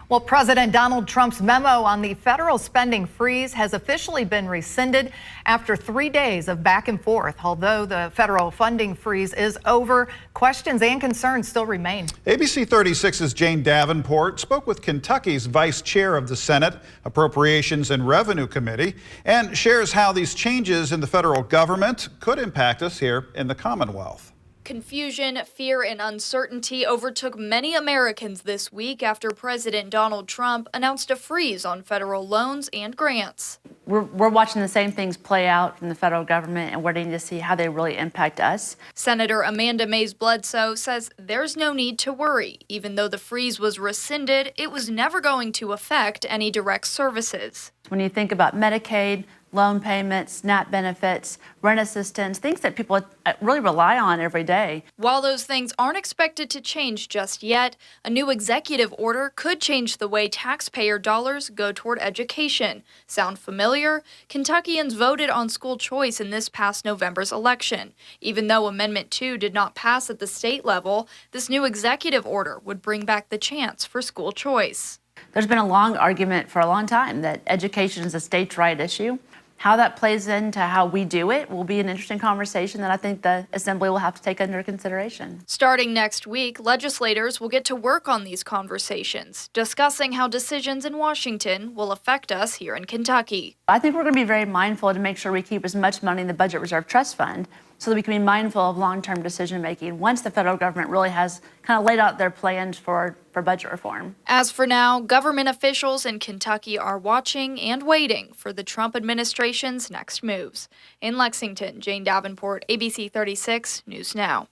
Well, President Donald Trump's memo on the federal spending freeze has officially been rescinded after 3 days of back and forth. Although the federal funding freeze is over, questions and concerns still remain. ABC 36's Jane Davenport spoke with Kentucky's vice chair of the Senate Appropriations and Revenue Committee and shares how these changes in the federal government could impact us here in the Commonwealth. Confusion, fear, and uncertainty overtook many Americans this week after President Donald Trump announced a freeze on federal loans and grants. We're watching the same things play out in the federal government, and we're waiting to see how they really impact us. Senator Amanda Bledsoe says there's no need to worry. Even though the freeze was rescinded, it was never going to affect any direct services. When you think about Medicaid, loan payments, SNAP benefits, rent assistance, things that people really rely on every day. While those things aren't expected to change just yet, a new executive order could change the way taxpayer dollars go toward education. Sound familiar? Kentuckians voted on school choice in this past November's election. Even though Amendment 2 did not pass at the state level, this new executive order would bring back the chance for school choice. There's been a long argument for a long time that education is a states' right issue. How that plays into how we do it will be an interesting conversation that I think the Assembly will have to take under consideration. Starting next week, legislators will get to work on these conversations, discussing how decisions in Washington will affect us here in Kentucky. I think we're going to be very mindful to make sure we keep as much money in the Budget Reserve Trust Fund so that we can be mindful of long-term decision making once the federal government really has kind of laid out their plans for budget reform. As for now, government officials in Kentucky are watching and waiting for the Trump administration's next moves. In Lexington, Jane Davenport, ABC 36 News Now.